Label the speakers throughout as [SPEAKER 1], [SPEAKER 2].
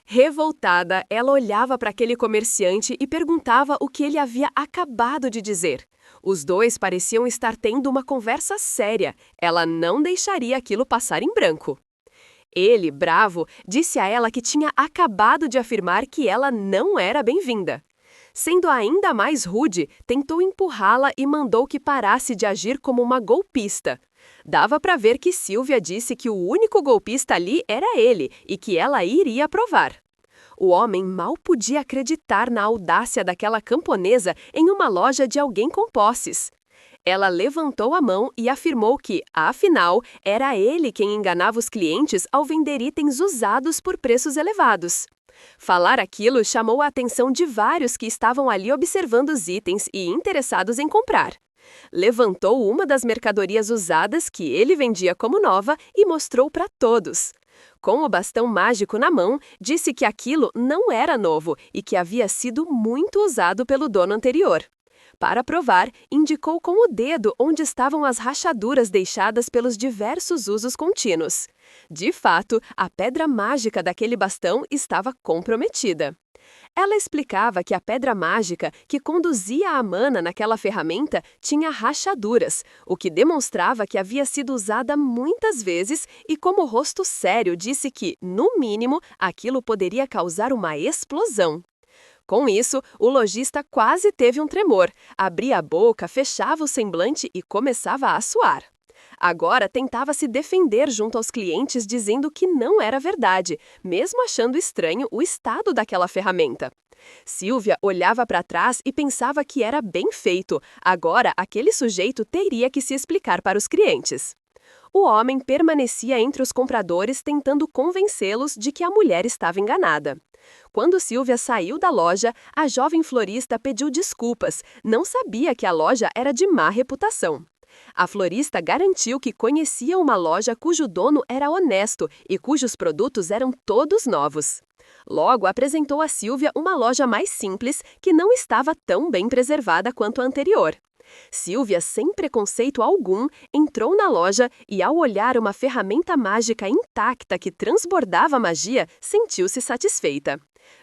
[SPEAKER 1] Revoltada, ela olhava para aquele comerciante e perguntava o que ele havia acabado de dizer. Os dois pareciam estar tendo uma conversa séria. Ela não deixaria aquilo passar em branco. Ele, bravo, disse a ela que tinha acabado de afirmar que ela não era bem-vinda. Sendo ainda mais rude, tentou empurrá-la e mandou que parasse de agir como uma golpista. Dava para ver que Silvia disse que o único golpista ali era ele e que ela iria provar. O homem mal podia acreditar na audácia daquela camponesa em uma loja de alguém com posses. Ela levantou a mão e afirmou que, afinal, era ele quem enganava os clientes ao vender itens usados por preços elevados. Falar aquilo chamou a atenção de vários que estavam ali observando os itens e interessados em comprar. Levantou uma das mercadorias usadas que ele vendia como nova e mostrou para todos. Com o bastão mágico na mão, disse que aquilo não era novo e que havia sido muito usado pelo dono anterior. Para provar, indicou com o dedo onde estavam as rachaduras deixadas pelos diversos usos contínuos. De fato, a pedra mágica daquele bastão estava comprometida. Ela explicava que a pedra mágica que conduzia a mana naquela ferramenta tinha rachaduras, o que demonstrava que havia sido usada muitas vezes e, como rosto sério, disse que, no mínimo, aquilo poderia causar uma explosão. Com isso, o lojista quase teve um tremor, abria a boca, fechava o semblante e começava a suar. Agora tentava se defender junto aos clientes dizendo que não era verdade, mesmo achando estranho o estado daquela ferramenta. Silvia olhava para trás e pensava que era bem feito, agora aquele sujeito teria que se explicar para os clientes. O homem permanecia entre os compradores tentando convencê-los de que a mulher estava enganada. Quando Silvia saiu da loja, a jovem florista pediu desculpas, não sabia que a loja era de má reputação. A florista garantiu que conhecia uma loja cujo dono era honesto e cujos produtos eram todos novos. Logo, apresentou a Silvia uma loja mais simples que não estava tão bem preservada quanto a anterior. Silvia, sem preconceito algum, entrou na loja e, ao olhar uma ferramenta mágica intacta que transbordava magia, sentiu-se satisfeita.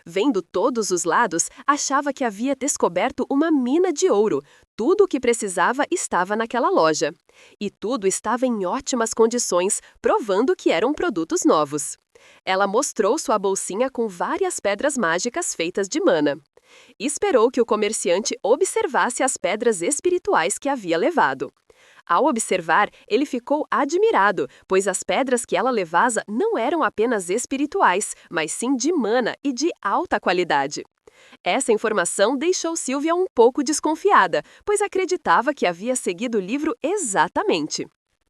[SPEAKER 1] Vendo todos os lados, achava que havia descoberto uma mina de ouro. Tudo o que precisava estava naquela loja. E tudo estava em ótimas condições, provando que eram produtos novos. Ela mostrou sua bolsinha com várias pedras mágicas feitas de mana. Esperou que o comerciante observasse as pedras espirituais que havia levado. Ao observar, ele ficou admirado, pois as pedras que ela levava não eram apenas espirituais, mas sim de mana e de alta qualidade. Essa informação deixou Silvia um pouco desconfiada, pois acreditava que havia seguido o livro exatamente.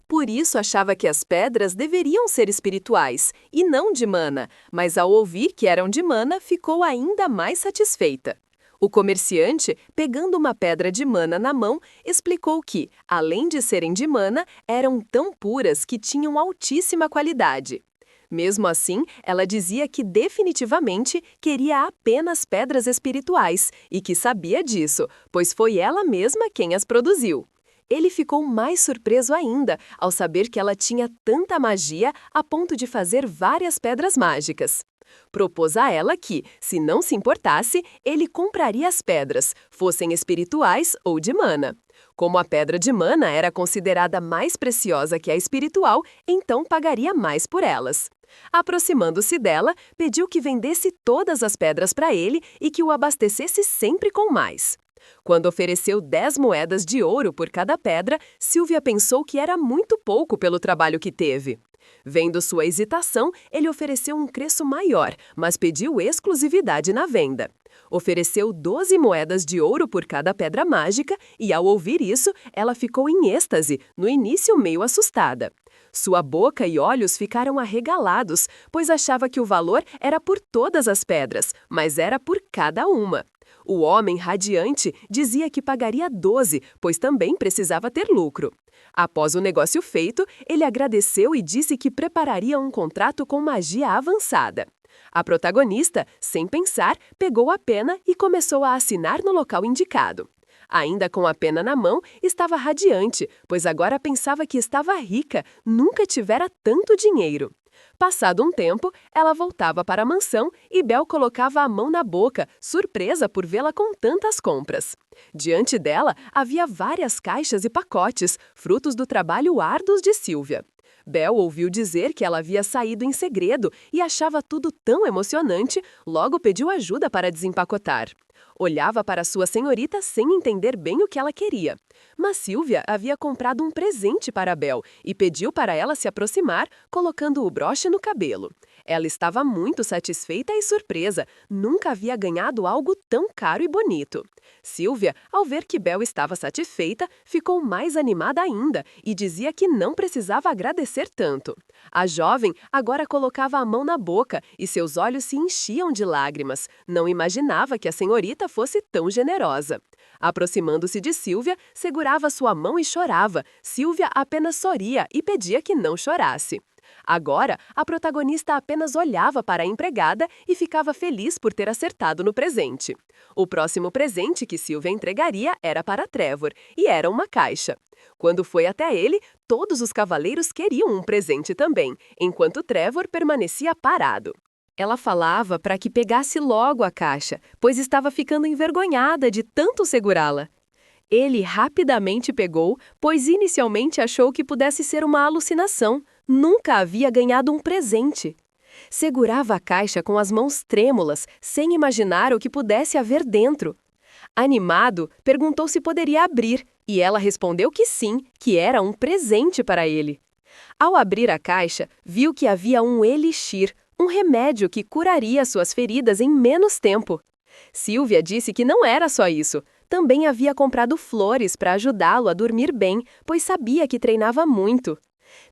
[SPEAKER 1] Por isso achava que as pedras deveriam ser espirituais, e não de mana, mas ao ouvir que eram de mana, ficou ainda mais satisfeita. O comerciante, pegando uma pedra de mana na mão, explicou que, além de serem de mana, eram tão puras que tinham altíssima qualidade. Mesmo assim, ela dizia que definitivamente queria apenas pedras espirituais e que sabia disso, pois foi ela mesma quem as produziu. Ele ficou mais surpreso ainda ao saber que ela tinha tanta magia a ponto de fazer várias pedras mágicas. Propôs a ela que, se não se importasse, ele compraria as pedras, fossem espirituais ou de mana. Como a pedra de mana era considerada mais preciosa que a espiritual, então pagaria mais por elas. Aproximando-se dela, pediu que vendesse todas as pedras para ele e que o abastecesse sempre com mais. Quando ofereceu 10 moedas de ouro por cada pedra, Silvia pensou que era muito pouco pelo trabalho que teve. Vendo sua hesitação, ele ofereceu um preço maior, mas pediu exclusividade na venda. Ofereceu 12 moedas de ouro por cada pedra mágica e, ao ouvir isso, ela ficou em êxtase, no início meio assustada. Sua boca e olhos ficaram arregalados, pois achava que o valor era por todas as pedras, mas era por cada uma. O homem, radiante, dizia que pagaria 12, pois também precisava ter lucro. Após o negócio feito, ele agradeceu e disse que prepararia um contrato com magia avançada. A protagonista, sem pensar, pegou a pena e começou a assinar no local indicado. Ainda com a pena na mão, estava radiante, pois agora pensava que estava rica, nunca tivera tanto dinheiro. Passado um tempo, ela voltava para a mansão e Belle colocava a mão na boca, surpresa por vê-la com tantas compras. Diante dela, havia várias caixas e pacotes, frutos do trabalho árduo de Sylvia. Belle ouviu dizer que ela havia saído em segredo e achava tudo tão emocionante, logo pediu ajuda para desempacotar. Olhava para sua senhorita sem entender bem o que ela queria. Mas Sylvia havia comprado um presente para Belle e pediu para ela se aproximar, colocando o broche no cabelo. Ela estava muito satisfeita e surpresa, nunca havia ganhado algo tão caro e bonito. Sylvia, ao ver que Belle estava satisfeita, ficou mais animada ainda e dizia que não precisava agradecer tanto. A jovem agora colocava a mão na boca e seus olhos se enchiam de lágrimas. Não imaginava que a senhorita fosse tão generosa. Aproximando-se de Sylvia, segurava sua mão e chorava. Sylvia apenas sorria e pedia que não chorasse. Agora, a protagonista apenas olhava para a empregada e ficava feliz por ter acertado no presente. O próximo presente que Sylvia entregaria era para Trevor, e era uma caixa. Quando foi até ele, todos os cavaleiros queriam um presente também, enquanto Trevor permanecia parado. Ela falava para que pegasse logo a caixa, pois estava ficando envergonhada de tanto segurá-la. Ele rapidamente pegou, pois inicialmente achou que pudesse ser uma alucinação. Nunca havia ganhado um presente. Segurava a caixa com as mãos trêmulas, sem imaginar o que pudesse haver dentro. Animado, perguntou se poderia abrir, e ela respondeu que sim, que era um presente para ele. Ao abrir a caixa, viu que havia um elixir, um remédio que curaria suas feridas em menos tempo. Sylvia disse que não era só isso. Também havia comprado flores para ajudá-lo a dormir bem, pois sabia que treinava muito.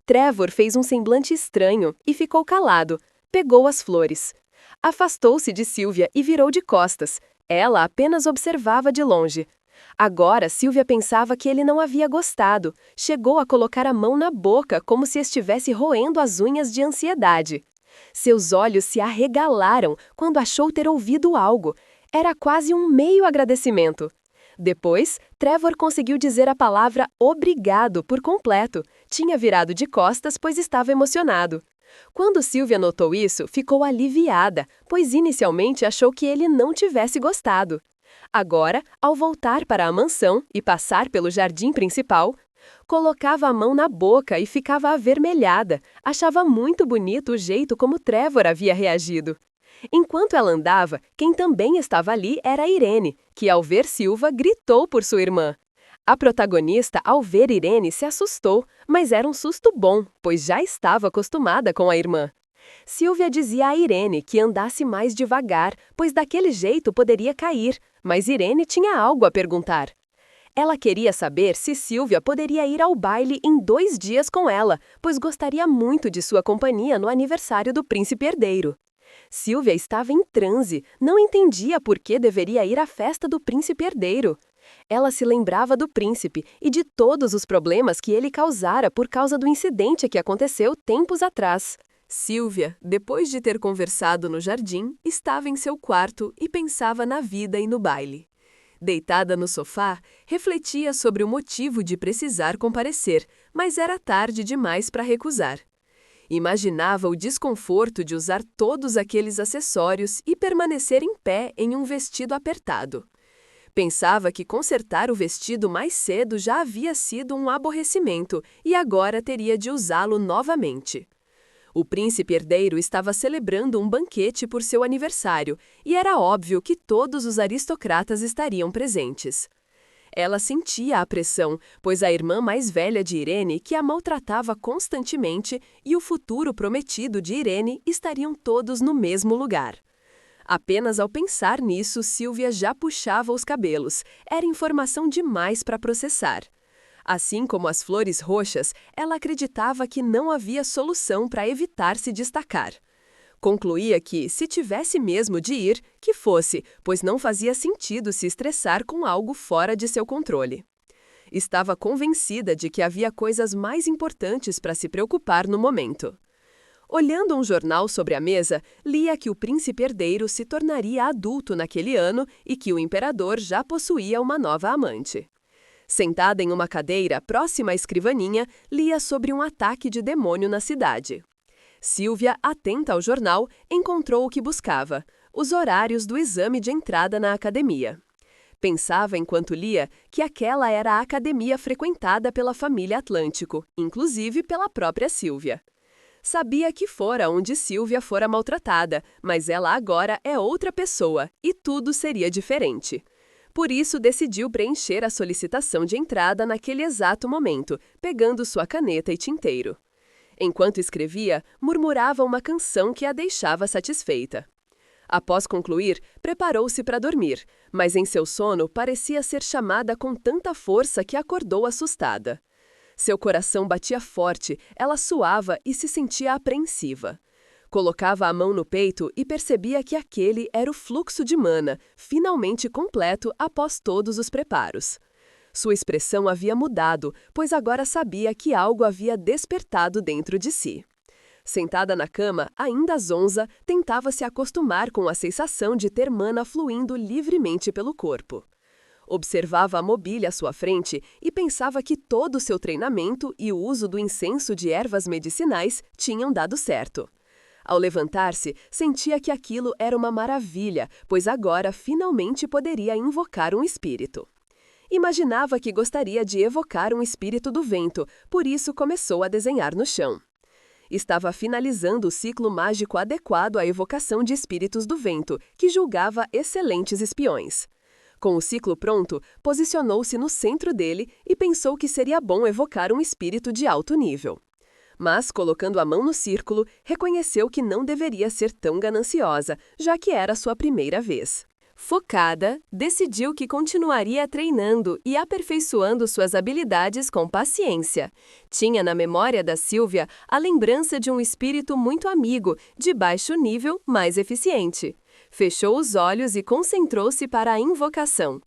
[SPEAKER 1] Trevor fez um semblante estranho e ficou calado. Pegou as flores. Afastou-se de Sylvia e virou de costas. Ela apenas observava de longe. Agora, Sylvia pensava que ele não havia gostado. Chegou a colocar a mão na boca como se estivesse roendo as unhas de ansiedade. Seus olhos se arregalaram quando achou ter ouvido algo. Era quase um meio agradecimento. Depois, Trevor conseguiu dizer a palavra obrigado por completo. Tinha virado de costas, pois estava emocionado. Quando Sylvia notou isso, ficou aliviada, pois inicialmente achou que ele não tivesse gostado. Agora, ao voltar para a mansão e passar pelo jardim principal, colocava a mão na boca e ficava avermelhada. Achava muito bonito o jeito como Trevor havia reagido. Enquanto ela andava, quem também estava ali era Irene, que ao ver Sylvia gritou por sua irmã. A protagonista, ao ver Irene, se assustou, mas era um susto bom, pois já estava acostumada com a irmã. Sylvia dizia a Irene que andasse mais devagar, pois daquele jeito poderia cair, mas Irene tinha algo a perguntar. Ela queria saber se Sylvia poderia ir ao baile em 2 dias com ela, pois gostaria muito de sua companhia no aniversário do príncipe herdeiro. Sylvia estava em transe, não entendia por que deveria ir à festa do príncipe herdeiro. Ela se lembrava do príncipe e de todos os problemas que ele causara por causa do incidente que aconteceu tempos atrás. Sylvia, depois de ter conversado no jardim, estava em seu quarto e pensava na vida e no baile. Deitada no sofá, refletia sobre o motivo de precisar comparecer, mas era tarde demais para recusar. Imaginava o desconforto de usar todos aqueles acessórios e permanecer em pé em um vestido apertado. Pensava que consertar o vestido mais cedo já havia sido um aborrecimento e agora teria de usá-lo novamente. O príncipe herdeiro estava celebrando um banquete por seu aniversário e era óbvio que todos os aristocratas estariam presentes. Ela sentia a pressão, pois a irmã mais velha de Irene, que a maltratava constantemente, e o futuro prometido de Irene estariam todos no mesmo lugar. Apenas ao pensar nisso, Sylvia já puxava os cabelos. Era informação demais para processar. Assim como as flores roxas, ela acreditava que não havia solução para evitar se destacar. Concluía que, se tivesse mesmo de ir, que fosse, pois não fazia sentido se estressar com algo fora de seu controle. Estava convencida de que havia coisas mais importantes para se preocupar no momento. Olhando um jornal sobre a mesa, lia que o príncipe herdeiro se tornaria adulto naquele ano e que o imperador já possuía uma nova amante. Sentada em uma cadeira próxima à escrivaninha, lia sobre um ataque de demônio na cidade. Silvia, atenta ao jornal, encontrou o que buscava: os horários do exame de entrada na academia. Pensava, enquanto lia, que aquela era a academia frequentada pela família Atlântico, inclusive pela própria Silvia. Sabia que fora onde Silvia fora maltratada, mas ela agora é outra pessoa e tudo seria diferente. Por isso, decidiu preencher a solicitação de entrada naquele exato momento, pegando sua caneta e tinteiro. Enquanto escrevia, murmurava uma canção que a deixava satisfeita. Após concluir, preparou-se para dormir, mas em seu sono parecia ser chamada com tanta força que acordou assustada. Seu coração batia forte, ela suava e se sentia apreensiva. Colocava a mão no peito e percebia que aquele era o fluxo de mana, finalmente completo após todos os preparos. Sua expressão havia mudado, pois agora sabia que algo havia despertado dentro de si. Sentada na cama, ainda zonza, tentava se acostumar com a sensação de ter mana fluindo livremente pelo corpo. Observava a mobília à sua frente e pensava que todo o seu treinamento e o uso do incenso de ervas medicinais tinham dado certo. Ao levantar-se, sentia que aquilo era uma maravilha, pois agora finalmente poderia invocar um espírito. Imaginava que gostaria de evocar um espírito do vento, por isso começou a desenhar no chão. Estava finalizando o ciclo mágico adequado à evocação de espíritos do vento, que julgava excelentes espiões. Com o ciclo pronto, posicionou-se no centro dele e pensou que seria bom evocar um espírito de alto nível. Mas, colocando a mão no círculo, reconheceu que não deveria ser tão gananciosa, já que era sua primeira vez. Focada, decidiu que continuaria treinando e aperfeiçoando suas habilidades com paciência. Tinha na memória da Silvia a lembrança de um espírito muito amigo, de baixo nível, mais eficiente. Fechou os olhos e concentrou-se para a invocação.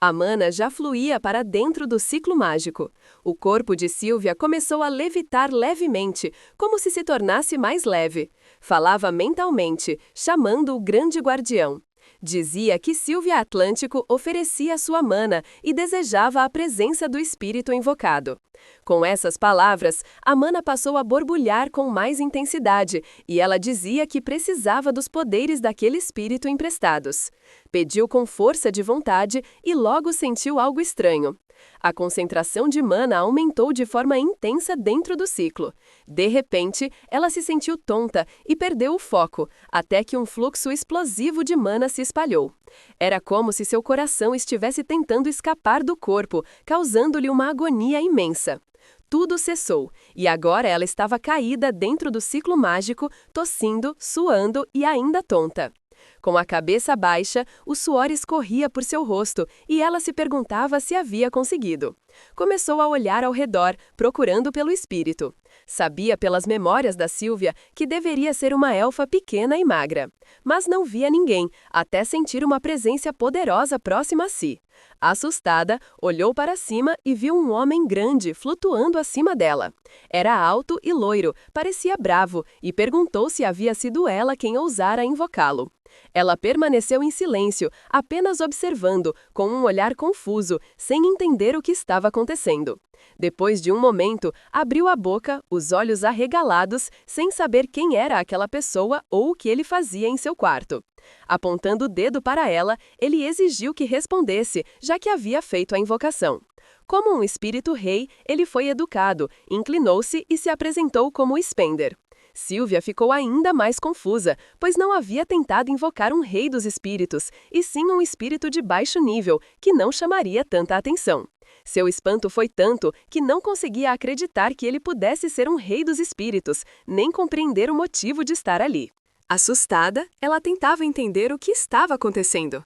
[SPEAKER 1] A mana já fluía para dentro do ciclo mágico. O corpo de Silvia começou a levitar levemente, como se tornasse mais leve. Falava mentalmente, chamando o grande guardião. Dizia que Silvia Atlântico oferecia sua mana e desejava a presença do espírito invocado. Com essas palavras, a mana passou a borbulhar com mais intensidade e ela dizia que precisava dos poderes daquele espírito emprestados. Pediu com força de vontade e logo sentiu algo estranho. A concentração de mana aumentou de forma intensa dentro do ciclo. De repente, ela se sentiu tonta e perdeu o foco, até que um fluxo explosivo de mana se espalhou. Era como se seu coração estivesse tentando escapar do corpo, causando-lhe uma agonia imensa. Tudo cessou, e agora ela estava caída dentro do ciclo mágico, tossindo, suando e ainda tonta. Com a cabeça baixa, o suor escorria por seu rosto e ela se perguntava se havia conseguido. Começou a olhar ao redor, procurando pelo espírito. Sabia pelas memórias da Silvia que deveria ser uma elfa pequena e magra. Mas não via ninguém, até sentir uma presença poderosa próxima a si. Assustada, olhou para cima e viu um homem grande flutuando acima dela. Era alto e loiro, parecia bravo, e perguntou se havia sido ela quem ousara invocá-lo. Ela permaneceu em silêncio, apenas observando, com um olhar confuso, sem entender o que estava acontecendo. Depois de um momento, abriu a boca, os olhos arregalados, sem saber quem era aquela pessoa ou o que ele fazia em seu quarto. Apontando o dedo para ela, ele exigiu que respondesse, já que havia feito a invocação. Como um espírito rei, ele foi educado, inclinou-se e se apresentou como Spender. Silvia ficou ainda mais confusa, pois não havia tentado invocar um rei dos espíritos, e sim um espírito de baixo nível, que não chamaria tanta atenção. Seu espanto foi tanto que não conseguia acreditar que ele pudesse ser um rei dos espíritos, nem compreender o motivo de estar ali. Assustada, ela tentava entender o que estava acontecendo.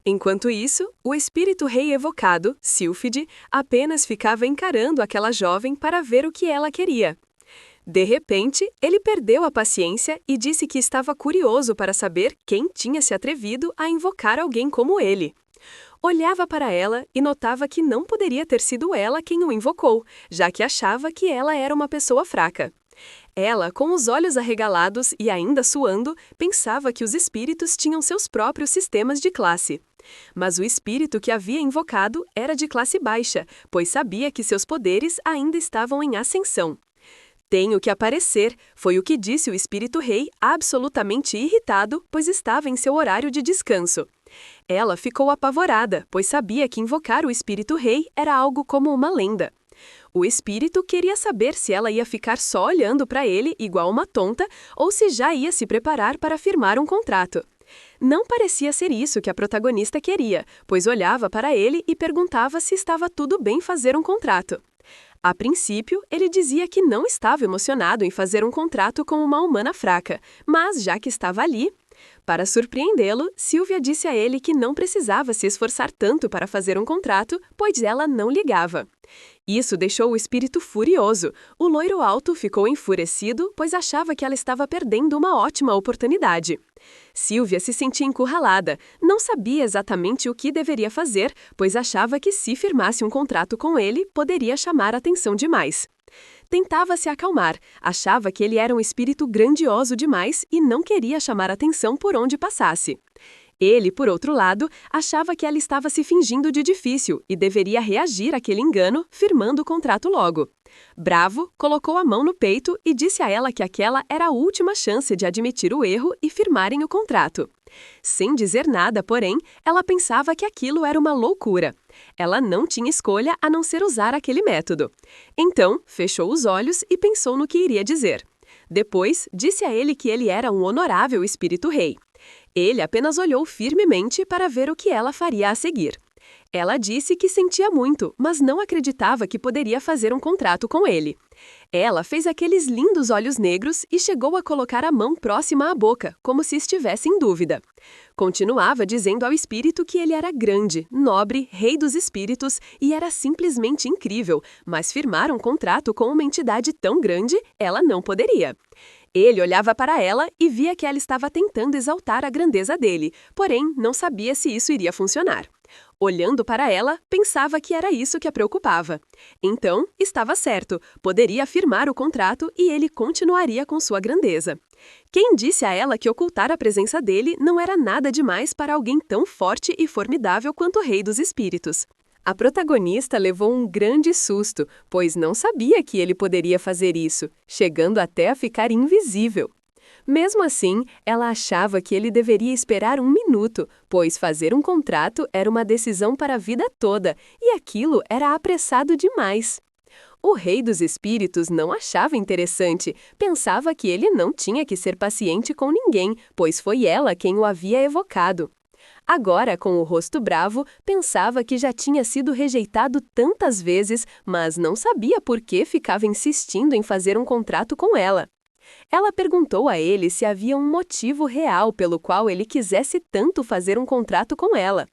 [SPEAKER 1] Enquanto isso, o espírito rei evocado, Sílfide, apenas ficava encarando aquela jovem para ver o que ela queria. De repente, ele perdeu a paciência e disse que estava curioso para saber quem tinha se atrevido a invocar alguém como ele. Olhava para ela e notava que não poderia ter sido ela quem o invocou, já que achava que ela era uma pessoa fraca. Ela, com os olhos arregalados e ainda suando, pensava que os espíritos tinham seus próprios sistemas de classe. Mas o espírito que havia invocado era de classe baixa, pois sabia que seus poderes ainda estavam em ascensão. Tenho que aparecer, foi o que disse o espírito rei, absolutamente irritado, pois estava em seu horário de descanso. Ela ficou apavorada, pois sabia que invocar o espírito rei era algo como uma lenda. O espírito queria saber se ela ia ficar só olhando para ele igual uma tonta ou se já ia se preparar para firmar um contrato. Não parecia ser isso que a protagonista queria, pois olhava para ele e perguntava se estava tudo bem fazer um contrato. A princípio, ele dizia que não estava emocionado em fazer um contrato com uma humana fraca, mas já que estava ali... Para surpreendê-lo, Sylvia disse a ele que não precisava se esforçar tanto para fazer um contrato, pois ela não ligava. Isso deixou o espírito furioso. O loiro alto ficou enfurecido, pois achava que ela estava perdendo uma ótima oportunidade. Sylvia se sentia encurralada, não sabia exatamente o que deveria fazer, pois achava que se firmasse um contrato com ele, poderia chamar atenção demais. Tentava se acalmar, achava que ele era um espírito grandioso demais e não queria chamar atenção por onde passasse. Ele, por outro lado, achava que ela estava se fingindo de difícil e deveria reagir àquele engano, firmando o contrato logo. Bravo, colocou a mão no peito e disse a ela que aquela era a última chance de admitir o erro e firmarem o contrato. Sem dizer nada, porém, ela pensava que aquilo era uma loucura. Ela não tinha escolha a não ser usar aquele método. Então, fechou os olhos e pensou no que iria dizer. Depois, disse a ele que ele era um honorável espírito rei. Ele apenas olhou firmemente para ver o que ela faria a seguir. Ela disse que sentia muito, mas não acreditava que poderia fazer um contrato com ele. Ela fez aqueles lindos olhos negros e chegou a colocar a mão próxima à boca, como se estivesse em dúvida. Continuava dizendo ao espírito que ele era grande, nobre, rei dos espíritos e era simplesmente incrível, mas firmar um contrato com uma entidade tão grande, ela não poderia. Ele olhava para ela e via que ela estava tentando exaltar a grandeza dele, porém não sabia se isso iria funcionar. Olhando para ela, pensava que era isso que a preocupava. Então, estava certo, poderia firmar o contrato e ele continuaria com sua grandeza. Quem disse a ela que ocultar a presença dele não era nada demais para alguém tão forte e formidável quanto o Rei dos Espíritos? A protagonista levou um grande susto, pois não sabia que ele poderia fazer isso, chegando até a ficar invisível. Mesmo assim, ela achava que ele deveria esperar um minuto, pois fazer um contrato era uma decisão para a vida toda, e aquilo era apressado demais. O Rei dos Espíritos não achava interessante, pensava que ele não tinha que ser paciente com ninguém, pois foi ela quem o havia evocado. Agora, com o rosto bravo, pensava que já tinha sido rejeitado tantas vezes, mas não sabia por que ficava insistindo em fazer um contrato com ela. Ela perguntou a ele se havia um motivo real pelo qual ele quisesse tanto fazer um contrato com ela.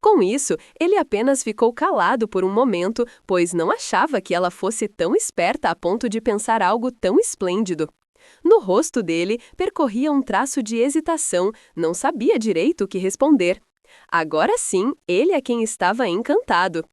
[SPEAKER 1] Com isso, ele apenas ficou calado por um momento, pois não achava que ela fosse tão esperta a ponto de pensar algo tão esplêndido. No rosto dele percorria um traço de hesitação, não sabia direito o que responder. Agora sim, ele é quem estava encantado.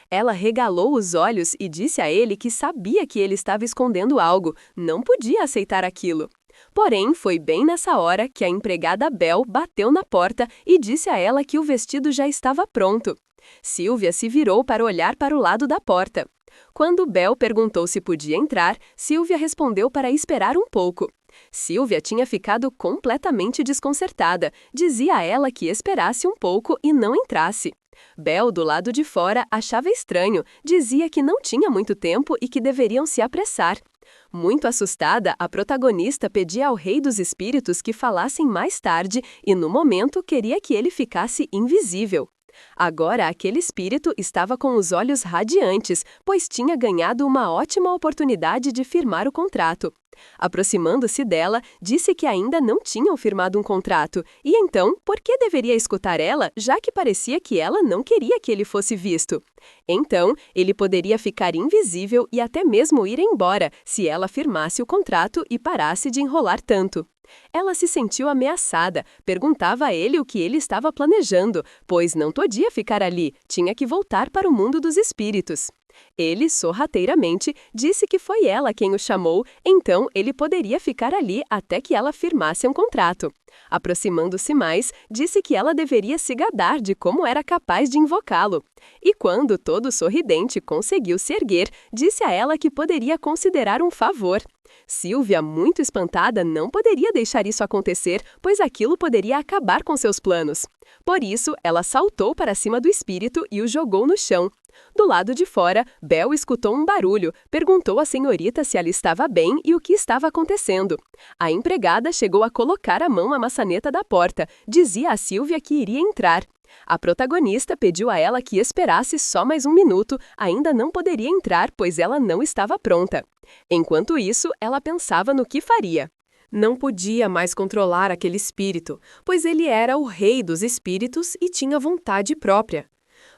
[SPEAKER 1] Ela regalou os olhos e disse a ele que sabia que ele estava escondendo algo, não podia aceitar aquilo. Porém, foi bem nessa hora que a empregada Bel bateu na porta e disse a ela que o vestido já estava pronto. Sylvia se virou para olhar para o lado da porta. Quando Bel perguntou se podia entrar, Sylvia respondeu para esperar um pouco. Sylvia tinha ficado completamente desconcertada, dizia a ela que esperasse um pouco e não entrasse. Bel, do lado de fora, achava estranho, dizia que não tinha muito tempo e que deveriam se apressar. Muito assustada, a protagonista pedia ao Rei dos Espíritos que falassem mais tarde e, no momento, queria que ele ficasse invisível. Agora, aquele espírito estava com os olhos radiantes, pois tinha ganhado uma ótima oportunidade de firmar o contrato. Aproximando-se dela, disse que ainda não tinham firmado um contrato, e então, por que deveria escutar ela, já que parecia que ela não queria que ele fosse visto? Então, ele poderia ficar invisível e até mesmo ir embora, se ela firmasse o contrato e parasse de enrolar tanto. Ela se sentiu ameaçada, perguntava a ele o que ele estava planejando, pois não podia ficar ali, tinha que voltar para o mundo dos espíritos. Ele, sorrateiramente, disse que foi ela quem o chamou, então ele poderia ficar ali até que ela firmasse um contrato. Aproximando-se mais, disse que ela deveria se gabar de como era capaz de invocá-lo. E quando, todo sorridente, conseguiu se erguer, disse a ela que poderia considerar um favor. Silvia, muito espantada, não poderia deixar isso acontecer, pois aquilo poderia acabar com seus planos. Por isso, ela saltou para cima do espírito e o jogou no chão. Do lado de fora, Bel escutou um barulho, perguntou à senhorita se ela estava bem e o que estava acontecendo. A empregada chegou a colocar a mão na maçaneta da porta, dizia a Silvia que iria entrar. A protagonista pediu a ela que esperasse só mais um minuto, ainda não poderia entrar, pois ela não estava pronta. Enquanto isso, ela pensava no que faria. Não podia mais controlar aquele espírito, pois ele era o rei dos espíritos e tinha vontade própria.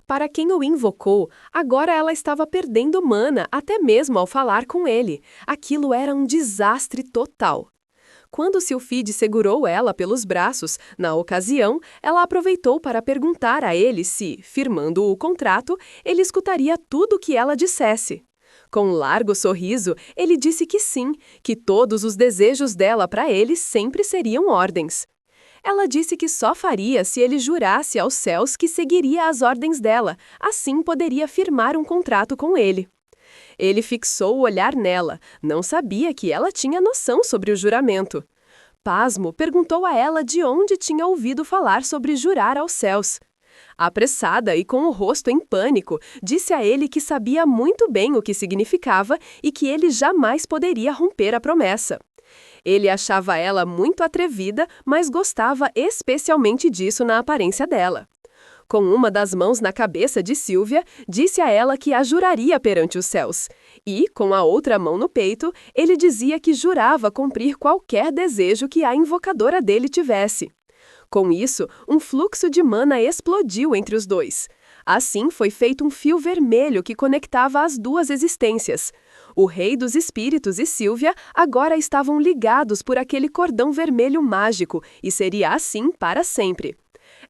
[SPEAKER 1] Para quem o invocou, agora ela estava perdendo mana, até mesmo ao falar com ele. Aquilo era um desastre total. Quando Silfide segurou ela pelos braços, na ocasião, ela aproveitou para perguntar a ele se, firmando o contrato, ele escutaria tudo o que ela dissesse. Com um largo sorriso, ele disse que sim, que todos os desejos dela para ele sempre seriam ordens. Ela disse que só faria se ele jurasse aos céus que seguiria as ordens dela, assim poderia firmar um contrato com ele. Ele fixou o olhar nela, não sabia que ela tinha noção sobre o juramento. Pasmo, perguntou a ela de onde tinha ouvido falar sobre jurar aos céus. Apressada e com o rosto em pânico, disse a ele que sabia muito bem o que significava e que ele jamais poderia romper a promessa. Ele achava ela muito atrevida, mas gostava especialmente disso na aparência dela. Com uma das mãos na cabeça de Silvia, disse a ela que a juraria perante os céus. E, com a outra mão no peito, ele dizia que jurava cumprir qualquer desejo que a invocadora dele tivesse. Com isso, um fluxo de mana explodiu entre os dois. Assim foi feito um fio vermelho que conectava as duas existências. O rei dos espíritos e Silvia agora estavam ligados por aquele cordão vermelho mágico, e seria assim para sempre.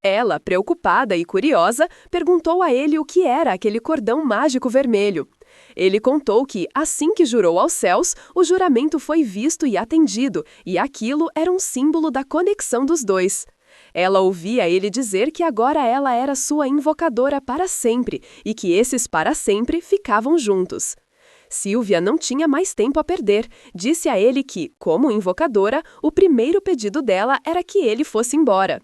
[SPEAKER 1] Ela, preocupada e curiosa, perguntou a ele o que era aquele cordão mágico vermelho. Ele contou que, assim que jurou aos céus, o juramento foi visto e atendido, e aquilo era um símbolo da conexão dos dois. Ela ouvia ele dizer que agora ela era sua invocadora para sempre, e que esses para sempre ficavam juntos. Silvia não tinha mais tempo a perder. Disse a ele que, como invocadora, o primeiro pedido dela era que ele fosse embora.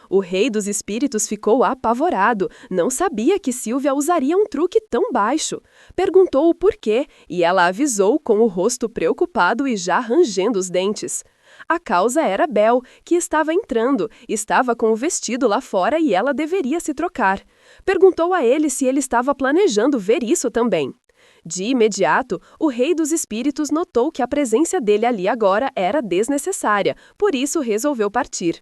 [SPEAKER 1] O rei dos espíritos ficou apavorado, não sabia que Silvia usaria um truque tão baixo. Perguntou o porquê e ela avisou com o rosto preocupado e já rangendo os dentes. A causa era Bel, que estava entrando, estava com o vestido lá fora e ela deveria se trocar. Perguntou a ele se ele estava planejando ver isso também. De imediato, o rei dos espíritos notou que a presença dele ali agora era desnecessária, por isso resolveu partir.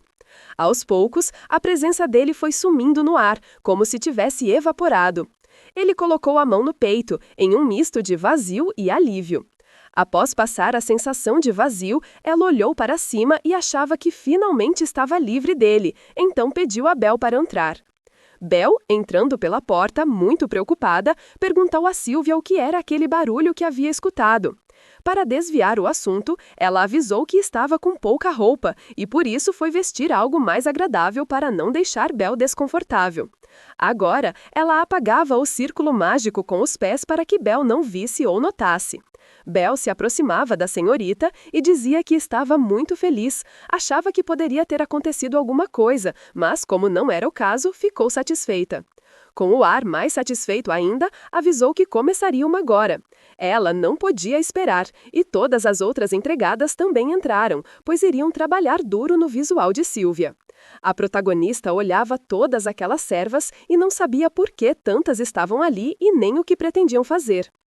[SPEAKER 1] Aos poucos, a presença dele foi sumindo no ar, como se tivesse evaporado. Ele colocou a mão no peito, em um misto de vazio e alívio. Após passar a sensação de vazio, ela olhou para cima e achava que finalmente estava livre dele, então pediu a Bel para entrar. Bel, entrando pela porta, muito preocupada, perguntou a Silvia o que era aquele barulho que havia escutado. Para desviar o assunto, ela avisou que estava com pouca roupa e por isso foi vestir algo mais agradável para não deixar Bel desconfortável. Agora, ela apagava o círculo mágico com os pés para que Bel não visse ou notasse. Bel se aproximava da senhorita e dizia que estava muito feliz, achava que poderia ter acontecido alguma coisa, mas como não era o caso, ficou satisfeita. Com o ar mais satisfeito ainda, avisou que começaria uma agora. Ela não podia esperar, e todas as outras empregadas também entraram, pois iriam trabalhar duro no visual de Silvia. A protagonista olhava todas aquelas servas e não sabia por que tantas estavam ali e nem o que pretendiam fazer.